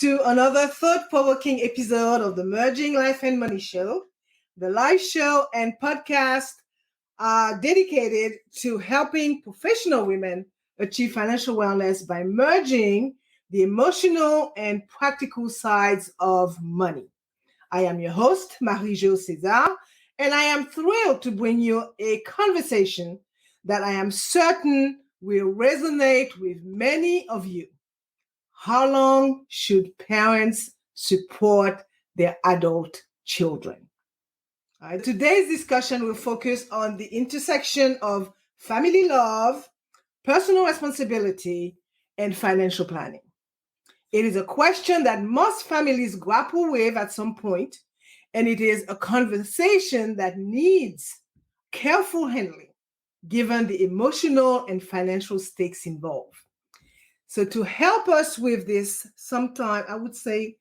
to another thought-provoking episode of the Merging Life and Money Show. The live show and podcast are dedicated to helping professional women achieve financial wellness by merging the emotional and practical sides of money. I am your host, Marie-Jo Caesar, and I am thrilled to bring you a conversation that I am certain will resonate with many of you. How long should parents support their adult children? Today's discussion will focus on the intersection of family love, personal responsibility, and financial planning. It is a question that most families grapple with at some point, and it is a conversation that needs careful handling given the emotional and financial stakes involved. So to help us with this, sometimes I would say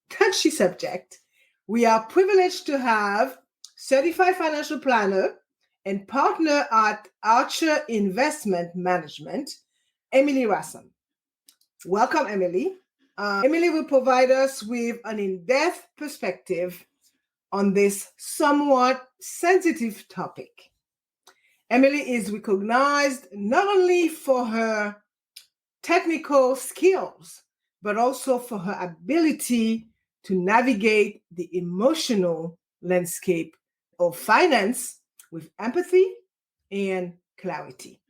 touchy subject, we are privileged to have certified financial planner and partner at Archer Investment Management, Emily Rassam. Welcome, Emily. Emily will provide us with an in-depth perspective on this somewhat sensitive topic. Emily is recognized not only for her technical skills, but also for her ability to navigate the emotional landscape of finance with empathy and clarity.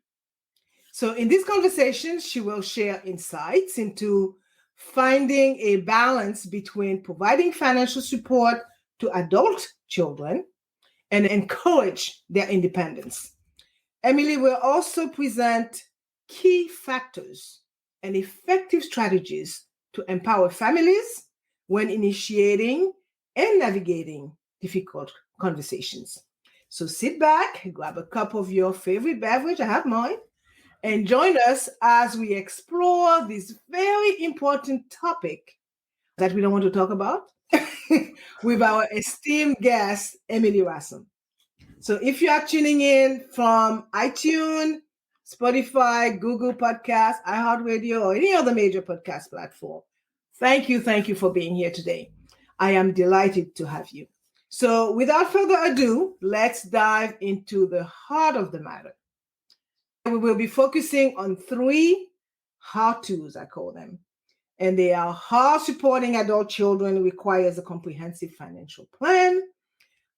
So in this conversation, she will share insights into finding a balance between providing financial support to adult children and encourage their independence. Emily will also present key factors and effective strategies to empower families when initiating and navigating difficult conversations. So sit back, grab a cup of your favorite beverage, I have mine, and join us as we explore this very important topic that we don't want to talk about with our esteemed guest, Emily Rassam. So if you are tuning in from iTunes, Spotify, Google Podcasts, iHeartRadio, or any other major podcast platform, thank you for being here today. I am delighted to have you. So without further ado, let's dive into the heart of the matter. We will be focusing on 3 how-tos, I call them. And they are how supporting adult children requires a comprehensive financial plan,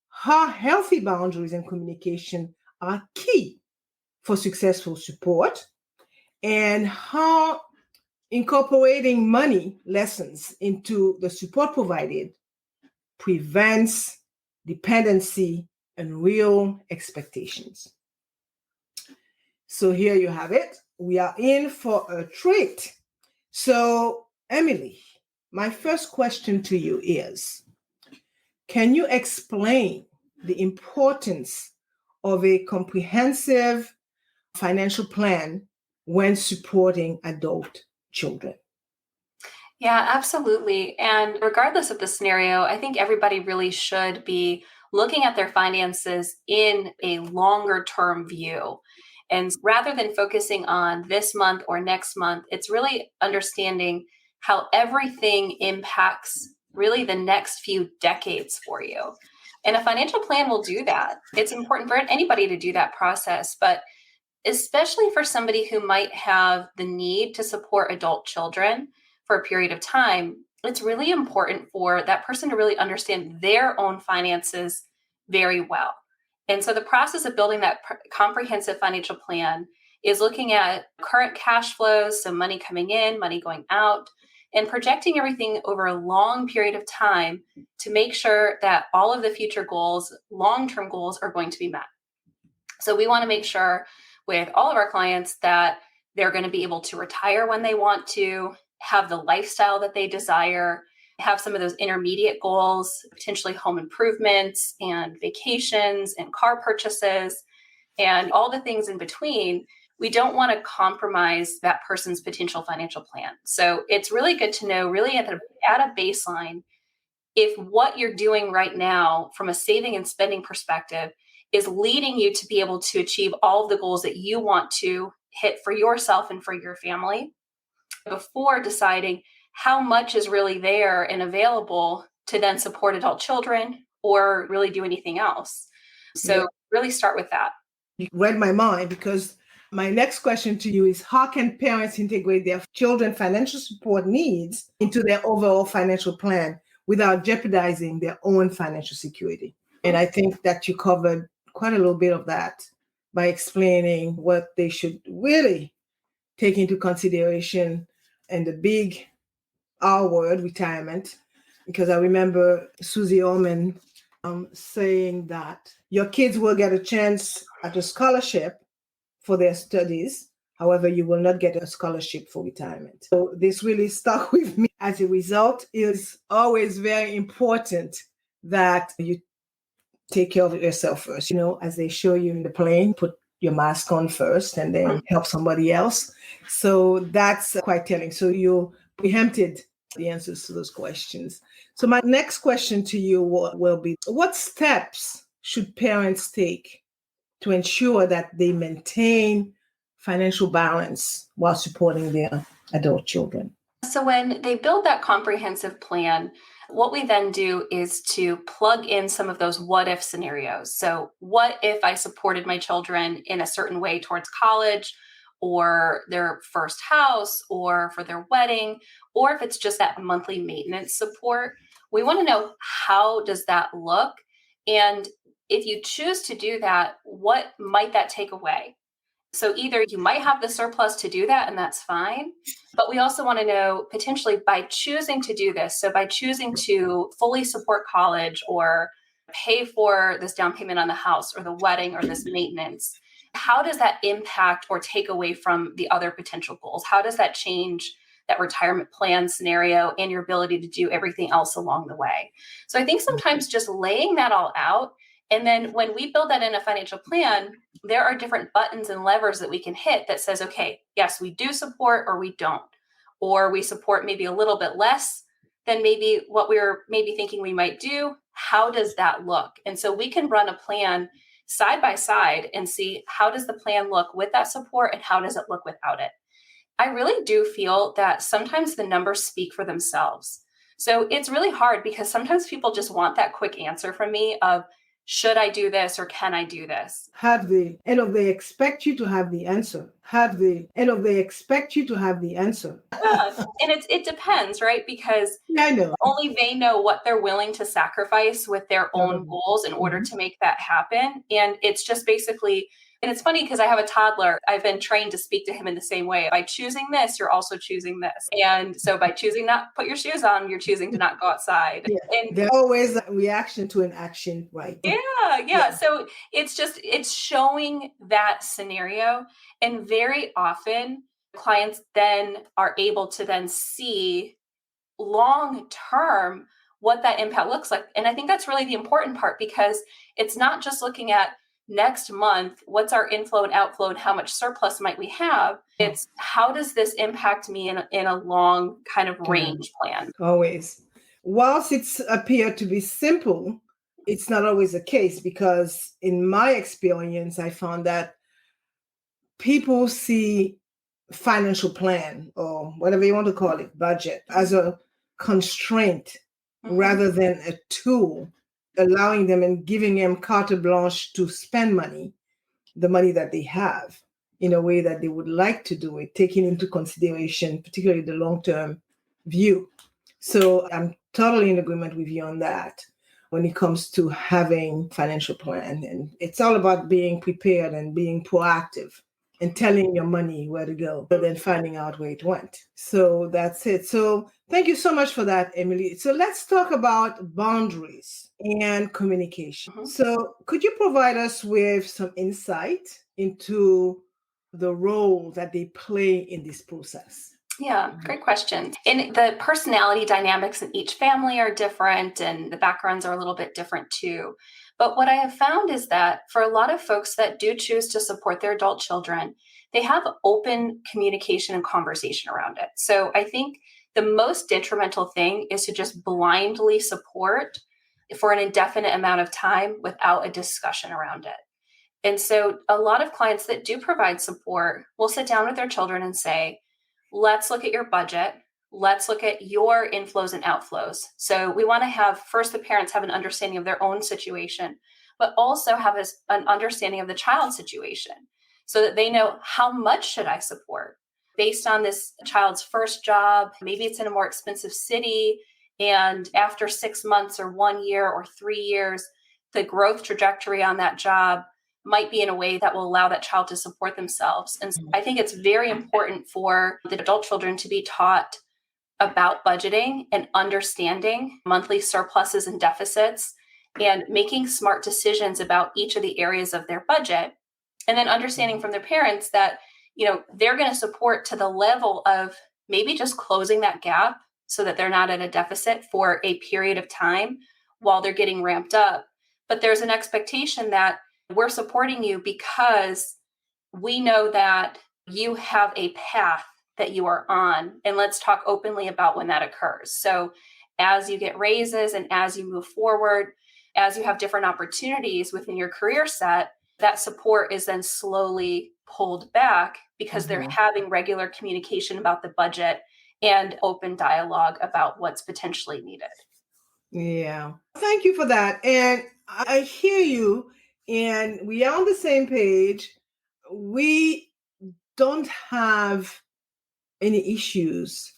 how healthy boundaries and communication are key for successful support, and how incorporating money lessons into the support provided prevents dependency and real expectations. So here you have it. We are in for a treat. So, Emily, my first question to you is, can you explain the importance of a comprehensive financial plan when supporting adult children? Yeah, absolutely. And regardless of the scenario, I think everybody really should be looking at their finances in a longer term view. And rather than focusing on this month or next month, it's really understanding how everything impacts really the next few decades for you. And a financial plan will do that. It's important for anybody to do that process, but especially for somebody who might have the need to support adult children for a period of time, it's really important for that person to really understand their own finances very well. And so the process of building that comprehensive financial plan is looking at current cash flows, so money coming in, money going out, and projecting everything over a long period of time to make sure that all of the future goals, long-term goals, are going to be met. So we want to make sure with all of our clients that they're going to be able to retire when they want to, have the lifestyle that they desire, have some of those intermediate goals, potentially home improvements and vacations and car purchases and all the things in between. We don't want to compromise that person's potential financial plan. So it's really good to know, really at a baseline, if what you're doing right now from a saving and spending perspective is leading you to be able to achieve all of the goals that you want to hit for yourself and for your family, before deciding how much is really there and available to then support adult children or really do anything else. So really start with that. You read my mind, because my next question to you is, how can parents integrate their children's financial support needs into their overall financial plan without jeopardizing their own financial security? And I think that you covered quite a little bit of that by explaining what they should really take into consideration, and the big R word, retirement. Because I remember Susie Orman saying that your kids will get a chance at a scholarship for their studies. However, you will not get a scholarship for retirement. So this really stuck with me. As a result, it's always very important that you take care of yourself first. As they show you in the plane, put your mask on first and then help somebody else. So that's quite telling. So you preempted the answers to those questions. So my next question to you will be, what steps should parents take to ensure that they maintain financial balance while supporting their adult children? So when they build that comprehensive plan, what we then do is to plug in some of those what if scenarios. So what if I supported my children in a certain way towards college or their first house or for their wedding, or if it's just that monthly maintenance support? We want to know, how does that look? And if you choose to do that, what might that take away? So either you might have the surplus to do that, and that's fine. But we also want to know, potentially, by choosing to do this, so by choosing to fully support college or pay for this down payment on the house or the wedding or this maintenance, how does that impact or take away from the other potential goals? How does that change that retirement plan scenario and your ability to do everything else along the way? So I think sometimes just laying that all out, and then when we build that in a financial plan, there are different buttons and levers that we can hit that says, okay, yes, we do support or we don't, or we support maybe a little bit less than maybe what we were maybe thinking we might do. How does that look? And so we can run a plan side by side and see, how does the plan look with that support and how does it look without it? I really do feel that sometimes the numbers speak for themselves. So it's really hard because sometimes people just want that quick answer from me of, should I do this or can I do this? They expect you to have the answer. They expect you to have the answer. Yeah. And it depends, right? Because I know. only they know what they're willing to sacrifice with their own goals in order to make that happen. And it's just basically, and it's funny because I have a toddler. I've been trained to speak to him in the same way. By choosing this, you're also choosing this. And so by choosing not put your shoes on, you're choosing to not go outside. Yeah. And there's always a reaction to an action, right? Yeah. So it's showing that scenario. And very often clients then are able to then see long term what that impact looks like. And I think that's really the important part, because it's not just looking at next month, what's our inflow and outflow and how much surplus might we have. It's, how does this impact me in a long kind of range plan? Always. Whilst it's appeared to be simple, it's not always the case, because in my experience, I found that people see financial plan, or whatever you want to call it, budget, as a constraint rather than a tool, allowing them and giving them carte blanche to spend money, the money that they have, in a way that they would like to do it, taking into consideration, particularly the long-term view. So I'm totally in agreement with you on that when it comes to having financial plan. And it's all about being prepared and being proactive and telling your money where to go, but then finding out where it went. So that's it. So thank you so much for that, Emily. So let's talk about boundaries and communication. So could you provide us with some insight into the role that they play in this process? Yeah, great question. And the personality dynamics in each family are different, and the backgrounds are a little bit different too. But what I have found is that for a lot of folks that do choose to support their adult children, they have open communication and conversation around it. So I think the most detrimental thing is to just blindly support for an indefinite amount of time without a discussion around it. And so a lot of clients that do provide support will sit down with their children and say, let's look at your budget. let's look at your inflows and outflows. So we want to have first the parents have an understanding of their own situation, but also have an understanding of the child's situation so that they know how much should I support based on this child's first job. Maybe it's in a more expensive city. And after 6 months or 1 year or 3 years, the growth trajectory on that job might be in a way that will allow that child to support themselves. And I think it's very important for the adult children to be taught about budgeting and understanding monthly surpluses and deficits and making smart decisions about each of the areas of their budget. And then understanding from their parents that, they're going to support to the level of maybe just closing that gap so that they're not at a deficit for a period of time while they're getting ramped up. But there's an expectation that we're supporting you because we know that you have a path that you are on. And let's talk openly about when that occurs. So as you get raises and as you move forward, as you have different opportunities within your career set, that support is then slowly pulled back because they're having regular communication about the budget and open dialogue about what's potentially needed. Yeah. Thank you for that. And I hear you, and we are on the same page. We don't have any issues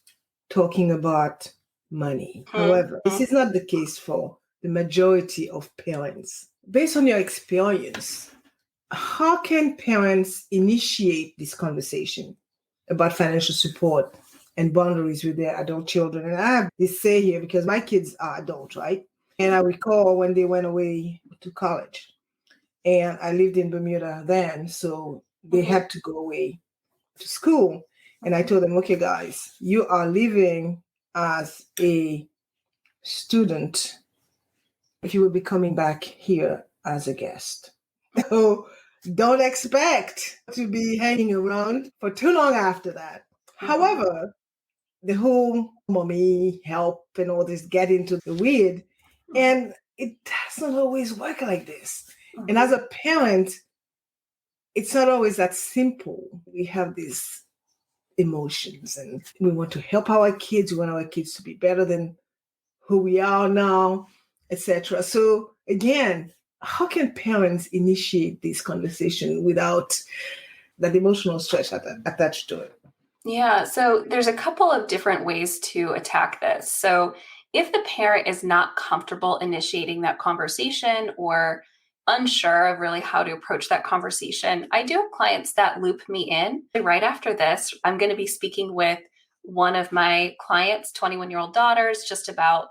talking about money. However, this is not the case for the majority of parents. Based on your experience, how can parents initiate this conversation about financial support and boundaries with their adult children? And I have this say here because my kids are adults, right? And I recall when they went away to college, and I lived in Bermuda then, so they had to go away to school. And I told them, okay, guys, you are living as a student. You will be coming back here as a guest. So don't expect to be hanging around for too long after that. However, the whole mommy help and all this get into the weird, and it doesn't always work like this. And as a parent, it's not always that simple. We have these emotions and we want to help our kids. We want our kids to be better than who we are now, etc. So again, how can parents initiate this conversation without that emotional stress attached to it? Yeah, so there's a couple of different ways to attack this. So if the parent is not comfortable initiating that conversation or unsure of really how to approach that conversation, I do have clients that loop me in. Right after this, I'm going to be speaking with one of my clients' 21-year-old daughters just about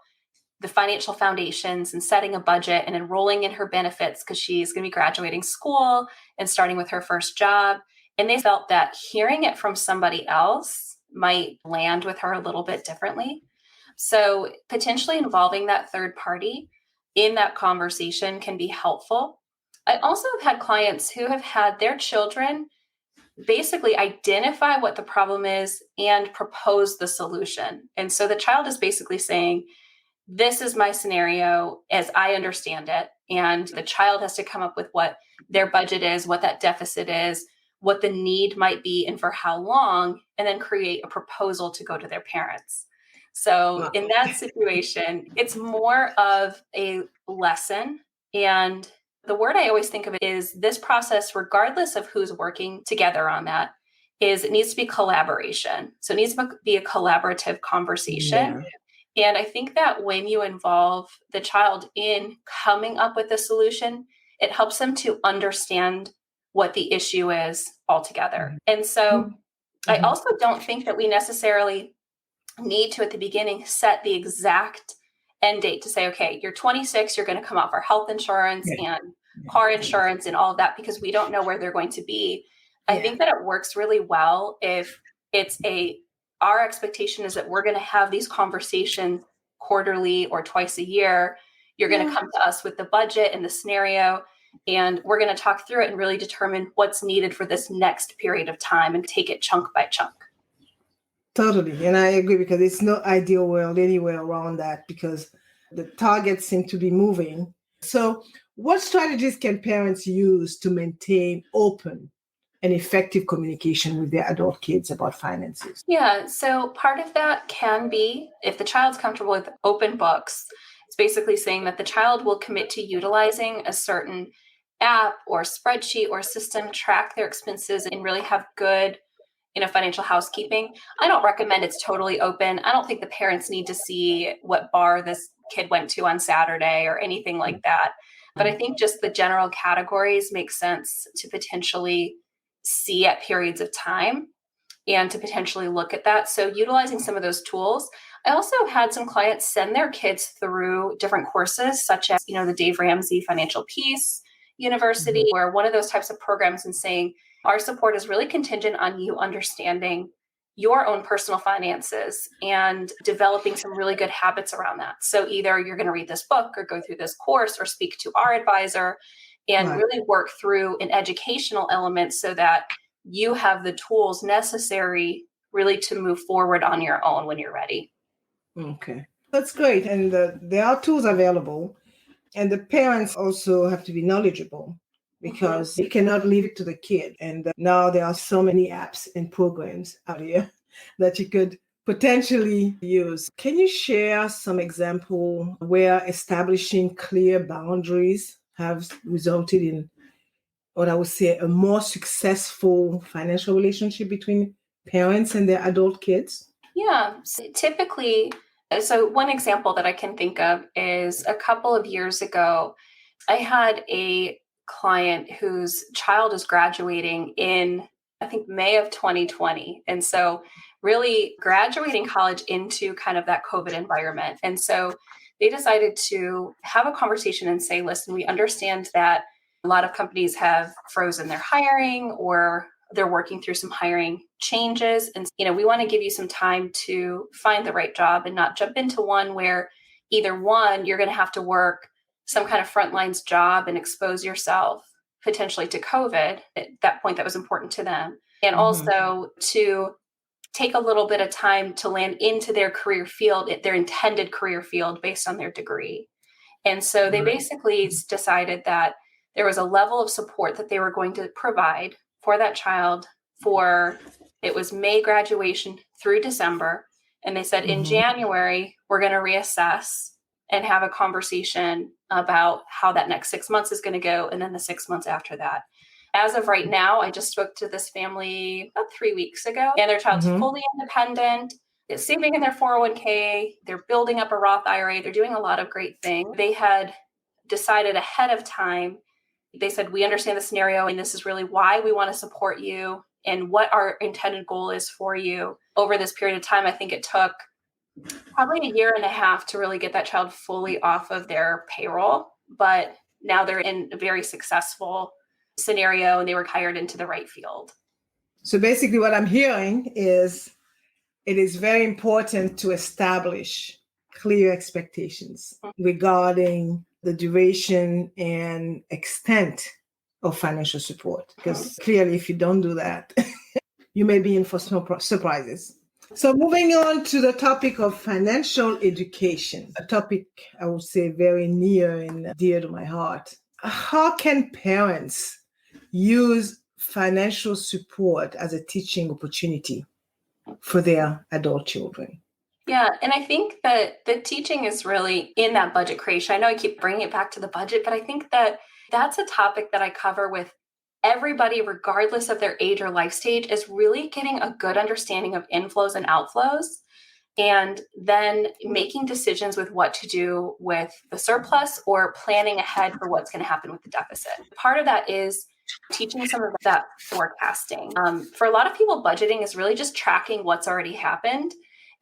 the financial foundations and setting a budget and enrolling in her benefits because she's going to be graduating school and starting with her first job. And they felt that hearing it from somebody else might land with her a little bit differently. So potentially involving that third party in that conversation can be helpful. I also have had clients who have had their children basically identify what the problem is and propose the solution. And so the child is basically saying, this is my scenario as I understand it. And the child has to come up with what their budget is, what that deficit is, what the need might be, and for how long, and then create a proposal to go to their parents. So in that situation, it's more of a lesson. And the word I always think of it is this process, regardless of who's working together on that, is it needs to be collaboration. So it needs to be a collaborative conversation. Yeah. And I think that when you involve the child in coming up with a solution, it helps them to understand what the issue is altogether. And so I also don't think that we necessarily need to, at the beginning, set the exact end date to say, okay, you're 26, you're going to come off our health insurance and car insurance and all of that, because we don't know where they're going to be. I think that it works really well if it's our expectation is that we're going to have these conversations quarterly or twice a year. You're going to come to us with the budget and the scenario, and we're going to talk through it and really determine what's needed for this next period of time and take it chunk by chunk. Totally. And I agree, because it's no ideal world anywhere around that, because the targets seem to be moving. So what strategies can parents use to maintain open and effective communication with their adult kids about finances? Yeah, so part of that can be if the child's comfortable with open books, it's basically saying that the child will commit to utilizing a certain app or spreadsheet or system, track their expenses, and really have good financial housekeeping. I don't recommend it's totally open. I don't think the parents need to see what bar this kid went to on Saturday or anything like that. But I think just the general categories make sense to potentially see at periods of time and to potentially look at that. So utilizing some of those tools. I also had some clients send their kids through different courses, such as, the Dave Ramsey Financial Peace University, or one of those types of programs, and saying, our support is really contingent on you understanding your own personal finances and developing some really good habits around that. So either you're going to read this book or go through this course or speak to our advisor and really work through an educational element so that you have the tools necessary really to move forward on your own when you're ready. Okay, that's great. And there are tools available. And the parents also have to be knowledgeable because you cannot leave it to the kid. And now there are so many apps and programs out here that you could potentially use. Can you share some example where establishing clear boundaries have resulted in what I would say a more successful financial relationship between parents and their adult kids? Yeah, so one example that I can think of is a couple of years ago, I had a client whose child is graduating in, I think, May of 2020. And so really graduating college into kind of that COVID environment. And so they decided to have a conversation and say, listen, we understand that a lot of companies have frozen their hiring or they're working through some hiring changes. And, we want to give you some time to find the right job and not jump into one where either one, you're going to have to work some kind of frontlines job and expose yourself potentially to COVID. At that point, that was important to them. And also to take a little bit of time to land into their career field, their intended career field based on their degree. And so they basically decided that there was a level of support that they were going to provide for that child it was May graduation through December. And they said in January, we're going to reassess and have a conversation about how that next 6 months is going to go. And then the 6 months after that. As of right now, I just spoke to this family about 3 weeks ago, and their child's fully independent. They're saving in their 401k. They're building up a Roth IRA. They're doing a lot of great things. They had decided ahead of time. They said, we understand the scenario, and this is really why we want to support you and what our intended goal is for you. Over this period of time, I think it took probably a year and a half to really get that child fully off of their payroll. But now they're in a very successful scenario and they were hired into the right field. So basically what I'm hearing is it is very important to establish clear expectations regarding the duration and extent of financial support. Because clearly, if you don't do that, you may be in for some surprises. So moving on to the topic of financial education, a topic I would say very near and dear to my heart. How can parents use financial support as a teaching opportunity for their adult children? Yeah, and I think that the teaching is really in that budget creation. I know I keep bringing it back to the budget, but I think that that's a topic that I cover with everybody, regardless of their age or life stage, is really getting a good understanding of inflows and outflows, and then making decisions with what to do with the surplus or planning ahead for what's going to happen with the deficit. Part of that is teaching some of that forecasting. For a lot of people, budgeting is really just tracking what's already happened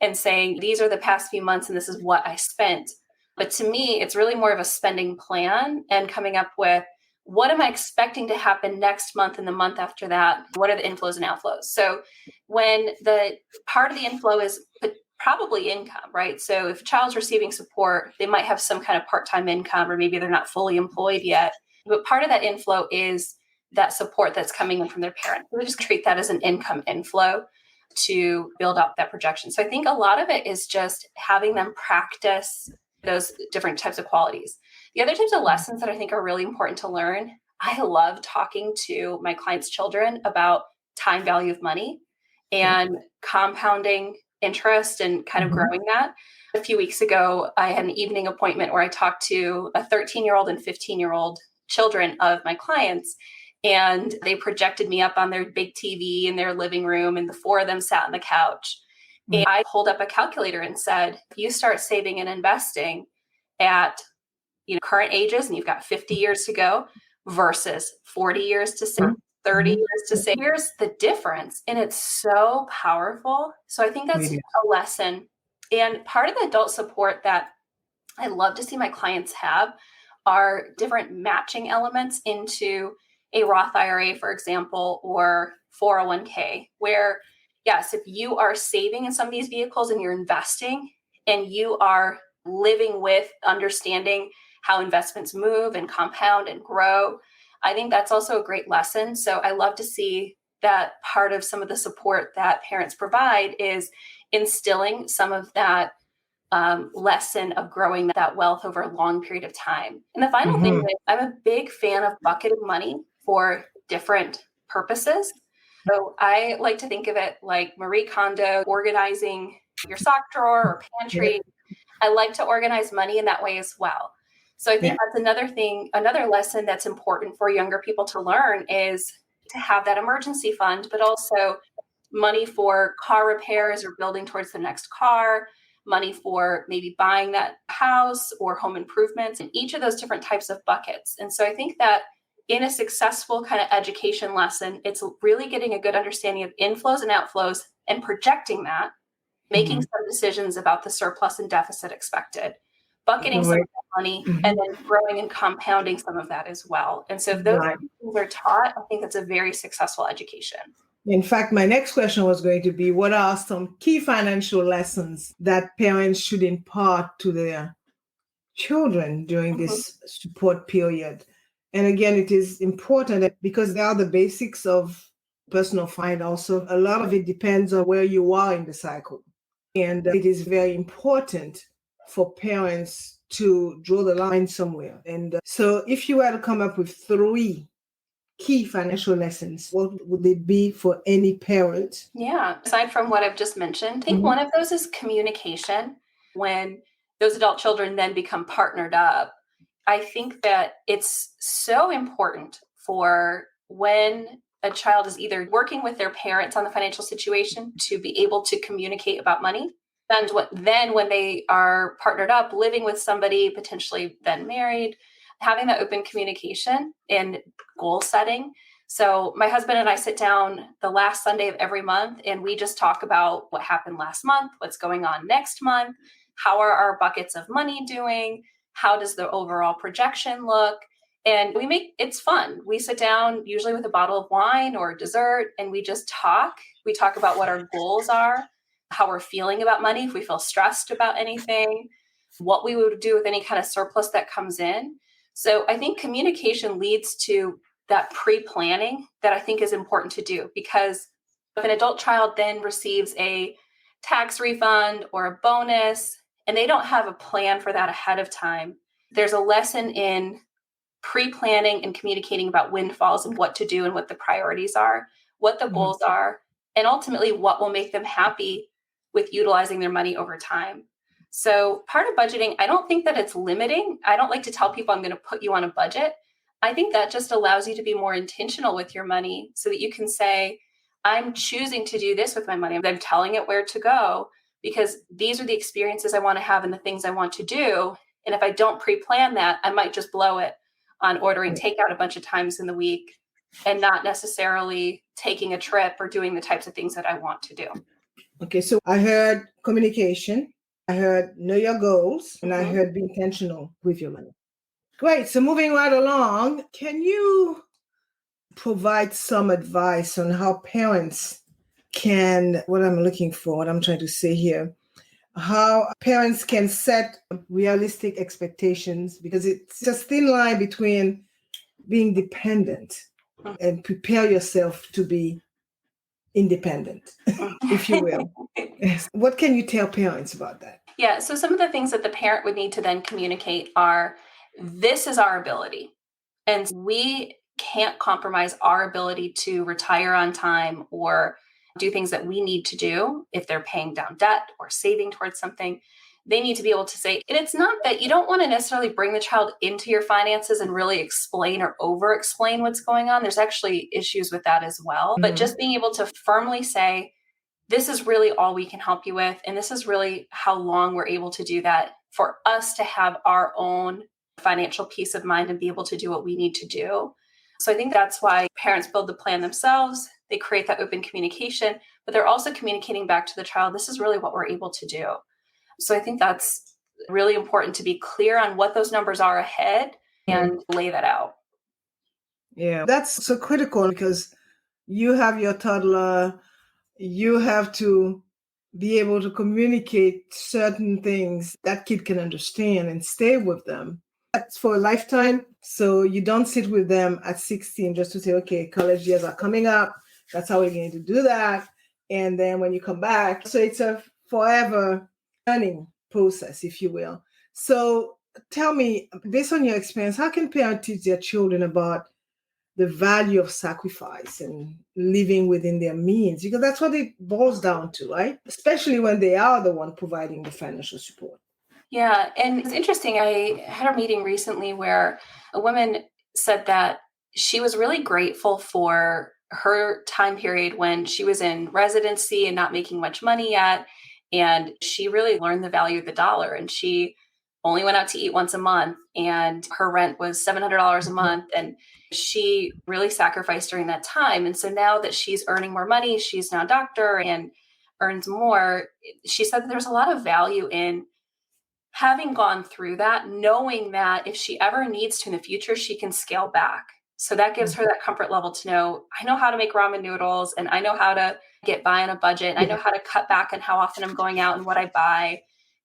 and saying, these are the past few months and this is what I spent. But to me, it's really more of a spending plan and coming up with, what am I expecting to happen next month and the month after that? What are the inflows and outflows? So when the part of the inflow is probably income, right? So if a child's receiving support, they might have some kind of part-time income, or maybe they're not fully employed yet. But part of that inflow is that support that's coming in from their parent. We just treat that as an income inflow to build up that projection. So I think a lot of it is just having them practice those different types of qualities. The other types of lessons that I think are really important to learn, I love talking to my clients' children about time value of money and compounding interest and kind of growing that. A few weeks ago, I had an evening appointment where I talked to a 13-year-old and 15-year-old children of my clients. And they projected me up on their big TV in their living room, and the four of them sat on the couch. And I pulled up a calculator and said, if you start saving and investing at current ages, and you've got 50 years to go versus 40 years to save, 30 years to save, here's the difference. And it's so powerful. So I think that's a lesson. And part of the adult support that I love to see my clients have are different matching elements into a Roth IRA, for example, or 401k, where, yes, if you are saving in some of these vehicles and you're investing and you are living with understanding how investments move and compound and grow, I think that's also a great lesson. So I love to see that part of some of the support that parents provide is instilling some of that lesson of growing that wealth over a long period of time. And the final thing is I'm a big fan of bucketing money for different purposes. So I like to think of it like Marie Kondo, organizing your sock drawer or pantry. I like to organize money in that way as well. So I think that's another thing, another lesson that's important for younger people to learn is to have that emergency fund, but also money for car repairs or building towards the next car, money for maybe buying that house or home improvements, and each of those different types of buckets. And so I think that in a successful kind of education lesson, it's really getting a good understanding of inflows and outflows and projecting that, making some decisions about the surplus and deficit expected, bucketing some of that money, and then growing and compounding some of that as well. And so if those things are taught, I think that's a very successful education. In fact, my next question was going to be, what are some key financial lessons that parents should impart to their children during this support period? And again, it is important because they are the basics of personal finance. Also, a lot of it depends on where you are in the cycle. And it is very important for parents to draw the line somewhere. And so if you were to come up with 3 key financial lessons, what would it be for any parent? Yeah. Aside from what I've just mentioned, I think one of those is communication. When those adult children then become partnered up, I think that it's so important for when a child is either working with their parents on the financial situation to be able to communicate about money. And then when they are partnered up, living with somebody, potentially then married, having that open communication and goal setting. So my husband and I sit down the last Sunday of every month and we just talk about what happened last month, what's going on next month, how are our buckets of money doing, how does the overall projection look? And it's fun. We sit down usually with a bottle of wine or dessert and we just talk. We talk about what our goals are, how we're feeling about money, if we feel stressed about anything, what we would do with any kind of surplus that comes in. So I think communication leads to that pre-planning that I think is important to do, because if an adult child then receives a tax refund or a bonus and they don't have a plan for that ahead of time, there's a lesson in pre-planning and communicating about windfalls and what to do and what the priorities are, what the goals are, and ultimately what will make them happy with utilizing their money over time. So part of budgeting, I don't think that it's limiting. I don't like to tell people I'm going to put you on a budget. I think that just allows you to be more intentional with your money so that you can say, I'm choosing to do this with my money. I'm telling it where to go because these are the experiences I want to have and the things I want to do. And if I don't pre-plan that, I might just blow it on ordering takeout a bunch of times in the week and not necessarily taking a trip or doing the types of things that I want to do. Okay, so I heard communication, I heard know your goals, and I heard be intentional with your money. Great. So moving right along, can you provide some advice on how parents can, what I'm trying to say here, how parents can set realistic expectations, because it's a thin line between being dependent and prepare yourself to be independent, if you will. What can you tell parents about that? Yeah. So some of the things that the parent would need to then communicate are, this is our ability. And we can't compromise our ability to retire on time or do things that we need to do if they're paying down debt or saving towards something. They need to be able to say, and it's not that you don't want to necessarily bring the child into your finances and really explain or over explain what's going on. There's actually issues with that as well. But just being able to firmly say, this is really all we can help you with. And this is really how long we're able to do that for us to have our own financial peace of mind and be able to do what we need to do. So I think that's why parents build the plan themselves. They create that open communication, but they're also communicating back to the child, this is really what we're able to do. So I think that's really important to be clear on what those numbers are ahead and lay that out. Yeah, that's so critical because you have your toddler, you have to be able to communicate certain things that kid can understand and stay with them. That's for a lifetime. So you don't sit with them at 16 just to say, okay, college years are coming up. That's how we're going to do that. And then when you come back, so it's a forever learning process, if you will. So tell me, based on your experience, how can parents teach their children about the value of sacrifice and living within their means? Because that's what it boils down to, right? Especially when they are the one providing the financial support. Yeah. And it's interesting. I had a meeting recently where a woman said that she was really grateful for her time period when she was in residency and not making much money yet. And she really learned the value of the dollar. And she only went out to eat once a month, and her rent was $700 a month. And she really sacrificed during that time. And so now that she's earning more money, she's now a doctor and earns more. She said that there's a lot of value in having gone through that, knowing that if she ever needs to in the future, she can scale back. So that gives her that comfort level to know, I know how to make ramen noodles, and I know how to get by on a budget. And I know how to cut back on how often I'm going out and what I buy.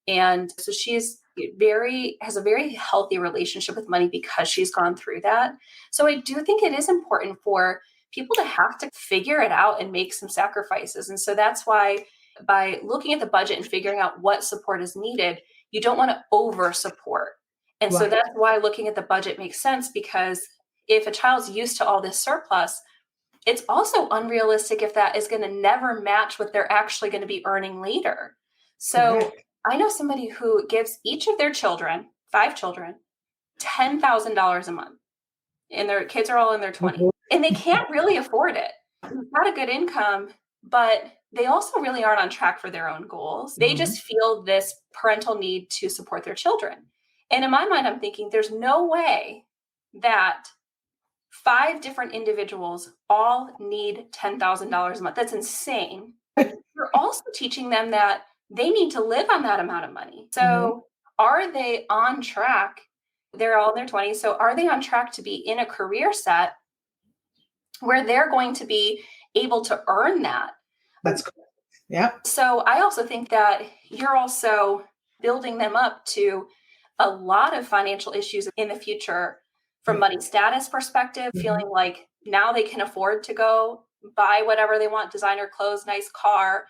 And so has a very healthy relationship with money because she's gone through that. So I do think it is important for people to have to figure it out and make some sacrifices. And so that's why by looking at the budget and figuring out what support is needed, you don't want to over support. And so that's why looking at the budget makes sense, because if a child's used to all this surplus, it's also unrealistic if that is going to never match what they're actually going to be earning later. So I know somebody who gives each of their children, 5 children, $10,000 a month. And their kids are all in their 20s. And they can't really afford it. They've got a good income, but they also really aren't on track for their own goals. They just feel this parental need to support their children. And in my mind, I'm thinking there's no way that 5 different individuals all need $10,000 a month. That's insane. You're also teaching them that they need to live on that amount of money. So are they on track? They're all in their 20s. So are they on track to be in a career set where they're going to be able to earn that? That's correct. Yeah. So I also think that you're also building them up to a lot of financial issues in the future from money status perspective, feeling like now they can afford to go buy whatever they want, designer clothes, nice car,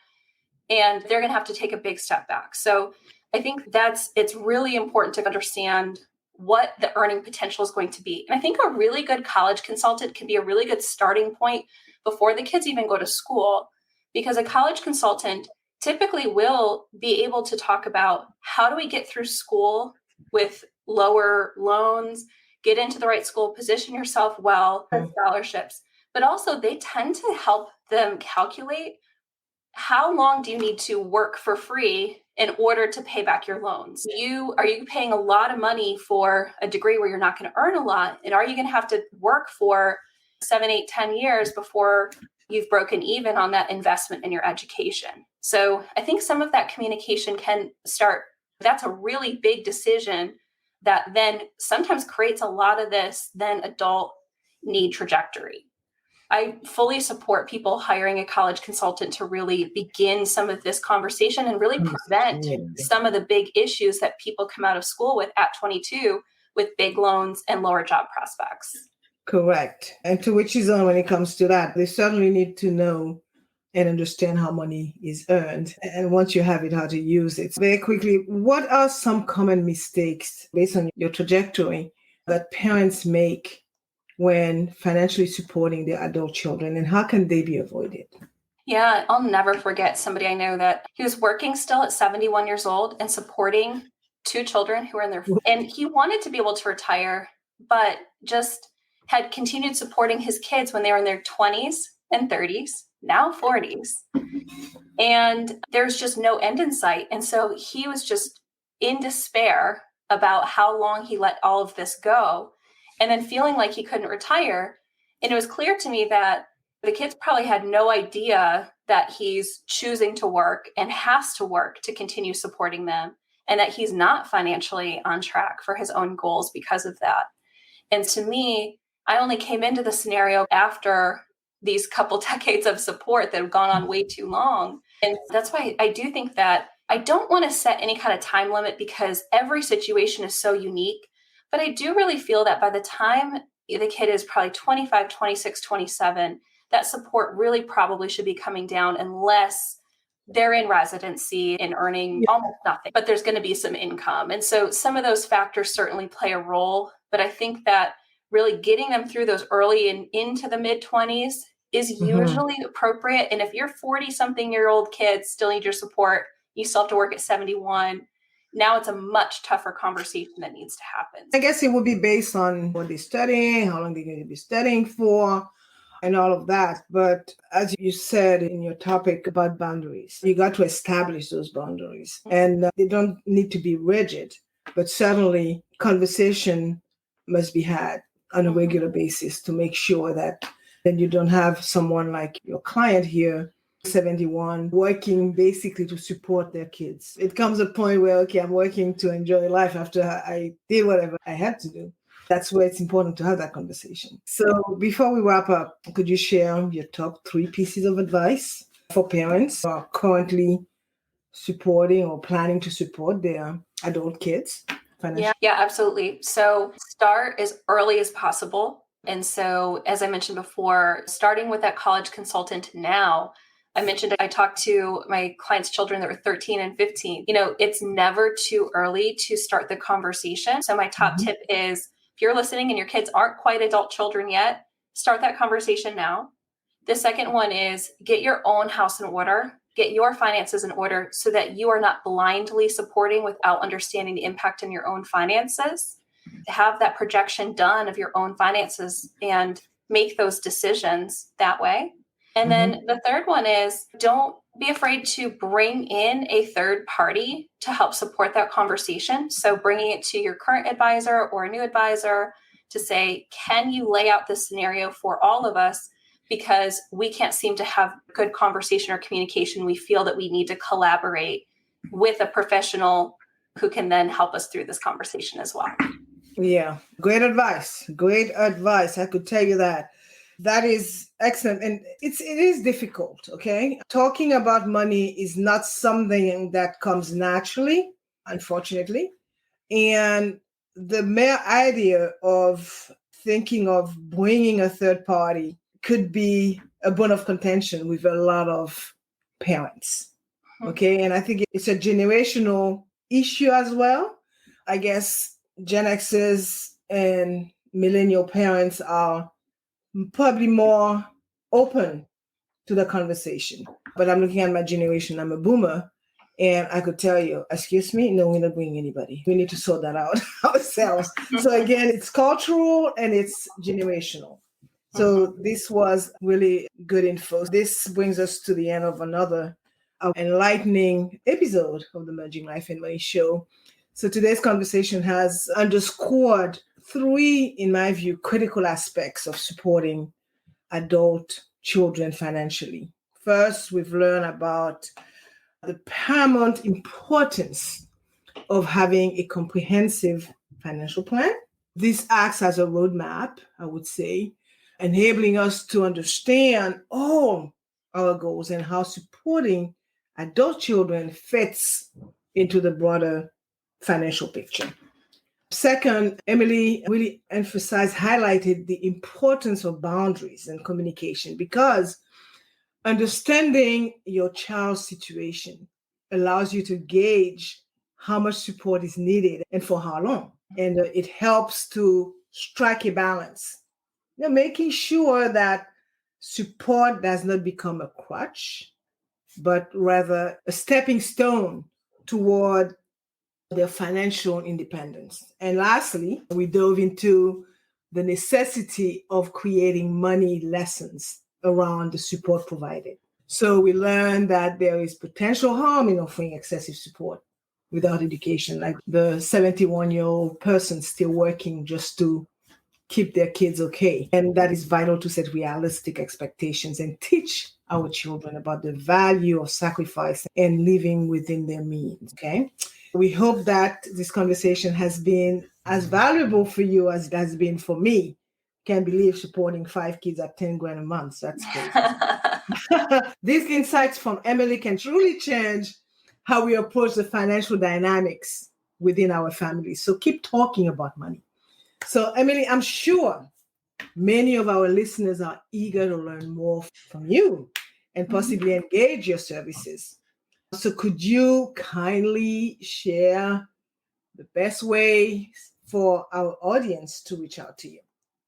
and they're going to have to take a big step back. So I think it's really important to understand what the earning potential is going to be. And I think a really good college consultant can be a really good starting point before the kids even go to school, because a college consultant typically will be able to talk about how do we get through school with lower loans, get into the right school, position yourself well, scholarships. But also they tend to help them calculate how long do you need to work for free in order to pay back your loans? Are you paying a lot of money for a degree where you're not going to earn a lot? And are you going to have to work for 7, 8, 10 years before you've broken even on that investment in your education? So I think some of that communication can start. That's a really big decision that then sometimes creates a lot of this then adult need trajectory. I fully support people hiring a college consultant to really begin some of this conversation and really prevent some of the big issues that people come out of school with at 22 with big loans and lower job prospects. Correct. And to which is on when it comes to that, they certainly need to know and understand how money is earned. And once you have it, how to use it. Very quickly, what are some common mistakes based on your trajectory that parents make when financially supporting their adult children, and how can they be avoided? Yeah, I'll never forget somebody I know that he was working still at 71 years old and supporting two children who were in their, and he wanted to be able to retire, but just had continued supporting his kids when they were in their 20s and 30s, now 40s. And there's just no end in sight. And so he was just in despair about how long he let all of this go, and then feeling like he couldn't retire. And it was clear to me that the kids probably had no idea that he's choosing to work and has to work to continue supporting them, and that he's not financially on track for his own goals because of that. And to me, I only came into the scenario after these couple decades of support that have gone on way too long. And that's why I do think that I don't want to set any kind of time limit, because every situation is so unique. But I do really feel that by the time the kid is probably 25, 26, 27, that support really probably should be coming down, unless they're in residency and earning almost nothing, but there's going to be some income. And so some of those factors certainly play a role. But I think that really getting them through those early and into the mid-20s is usually appropriate. And if your 40-something-year-old kids still need your support, you still have to work at 71, now it's a much tougher conversation that needs to happen. I guess it would be based on what they're studying, how long they're going to be studying for, and all of that. But as you said in your topic about boundaries, you got to establish those boundaries. And they don't need to be rigid, but certainly conversation must be had on a regular basis to make sure that then you don't have someone like your client here, 71, working basically to support their kids. It comes a point where, okay, I'm working to enjoy life after I did whatever I had to do. That's where it's important to have that conversation. So before we wrap up, could you share your top 3 pieces of advice for parents who are currently supporting or planning to support their adult kids financially? Yeah, absolutely. So start as early as possible. And so, as I mentioned before, starting with that college consultant now, I mentioned I talked to my clients' children that were 13 and 15. It's never too early to start the conversation. So my top tip is, if you're listening and your kids aren't quite adult children yet, start that conversation now. The second one is get your own house in order, get your finances in order so that you are not blindly supporting without understanding the impact on your own finances. Have that projection done of your own finances and make those decisions that way. And then the third one is, don't be afraid to bring in a third party to help support that conversation. So bringing it to your current advisor or a new advisor to say, can you lay out this scenario for all of us? Because we can't seem to have good conversation or communication. We feel that we need to collaborate with a professional who can then help us through this conversation as well. Yeah, great advice. Great advice. I could tell you that. That is excellent. And it is difficult, okay? Talking about money is not something that comes naturally, unfortunately. And the mere idea of thinking of bringing a third party could be a bone of contention with a lot of parents, okay? And I think it's a generational issue as well. I guess Gen Xers and millennial parents are probably more open to the conversation. But I'm looking at my generation. I'm a boomer. And I could tell you, excuse me, no, we're not bringing anybody. We need to sort that out ourselves. So again, it's cultural and it's generational. So this was really good info. This brings us to the end of another enlightening episode of the Merging Life and Money Show. So today's conversation has underscored 3, in my view, critical aspects of supporting adult children financially. First, we've learned about the paramount importance of having a comprehensive financial plan. This acts as a roadmap, I would say, enabling us to understand all our goals and how supporting adult children fits into the broader financial picture. Second, Emily really highlighted the importance of boundaries and communication, because understanding your child's situation allows you to gauge how much support is needed and for how long. And it helps to strike a balance making sure that support does not become a crutch, but rather a stepping stone toward their financial independence. And lastly, we dove into the necessity of creating money lessons around the support provided. So we learned that there is potential harm in offering excessive support without education, like the 71-year-old person still working just to keep their kids okay. And that is vital to set realistic expectations and teach our children about the value of sacrifice and living within their means, okay? We hope that this conversation has been as valuable for you as it has been for me. Can't believe supporting 5 kids at 10 grand a month. That's crazy. These insights from Emily can truly change how we approach the financial dynamics within our families. So keep talking about money. So, Emily, I'm sure many of our listeners are eager to learn more from you and possibly engage your services. So could you kindly share the best way for our audience to reach out to you?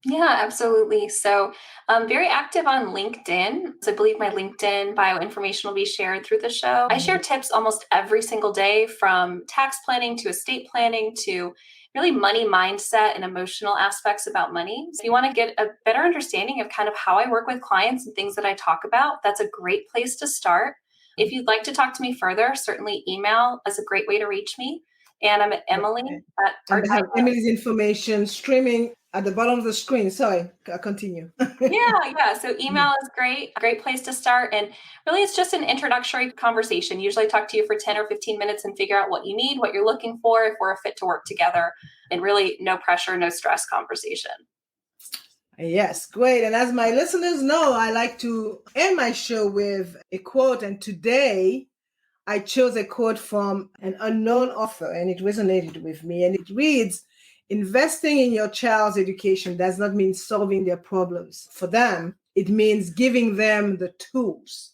Yeah, absolutely. So I'm very active on LinkedIn. So I believe my LinkedIn bio information will be shared through the show. I share tips almost every single day, from tax planning to estate planning to really money mindset and emotional aspects about money. So if you want to get a better understanding of kind of how I work with clients and things that I talk about, that's a great place to start. If you'd like to talk to me further, certainly email is a great way to reach me. And I'm at Emily at And I have Emily's information streaming at the bottom of the screen. Sorry, continue. Yeah. So email is great place to start. And really, it's just an introductory conversation. Usually I talk to you for 10 or 15 minutes and figure out what you need, what you're looking for, if we're a fit to work together, and really no pressure, no stress conversation. Yes, great. And as my listeners know, I like to end my show with a quote. And today I chose a quote from an unknown author, and it resonated with me. And it reads, "Investing in your child's education does not mean solving their problems for them. It means giving them the tools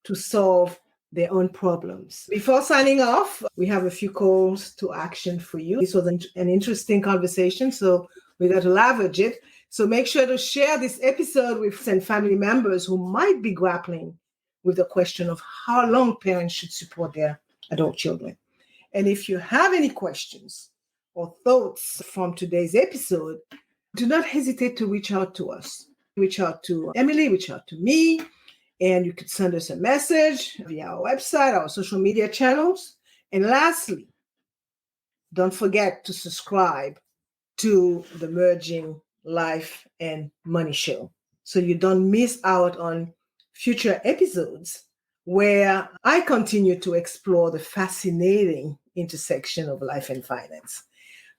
to solve their own problems." Before signing off, we have a few calls to action for you. This was an interesting conversation, so we got to leverage it. So make sure to share this episode with some family members who might be grappling with the question of how long parents should support their adult children. And if you have any questions or thoughts from today's episode, do not hesitate to reach out to us. Reach out to Emily, reach out to me, and you could send us a message via our website, our social media channels. And lastly, don't forget to subscribe to the Merging Life and Money Show so you don't miss out on future episodes where I continue to explore the fascinating intersection of life and finance.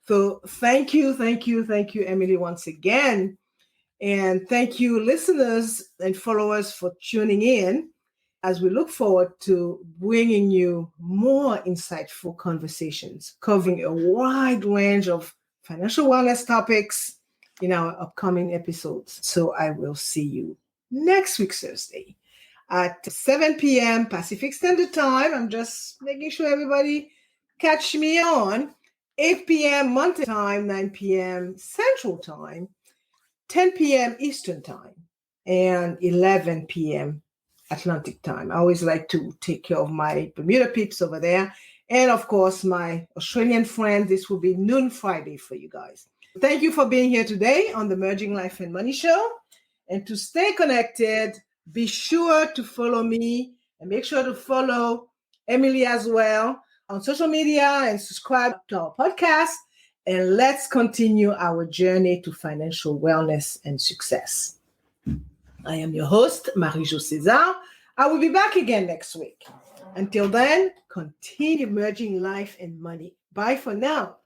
So thank you, Emily, once again. And thank you, listeners and followers, for tuning in as we look forward to bringing you more insightful conversations covering a wide range of financial wellness topics in our upcoming episodes. So I will see you next week, Thursday at 7 p.m. Pacific Standard Time. I'm just making sure everybody catch me on 8 p.m. Mountain Time, 9 p.m. Central Time, 10 p.m. Eastern Time, and 11 p.m. Atlantic Time. I always like to take care of my Bermuda peeps over there. And of course, my Australian friends, this will be noon Friday for you guys. Thank you for being here today on the Merging Life and Money Show. And to stay connected, be sure to follow me and make sure to follow Emily as well on social media and subscribe to our podcast. And let's continue our journey to financial wellness and success. I am your host, Marie-Jo César. I will be back again next week. Until then, continue merging life and money. Bye for now.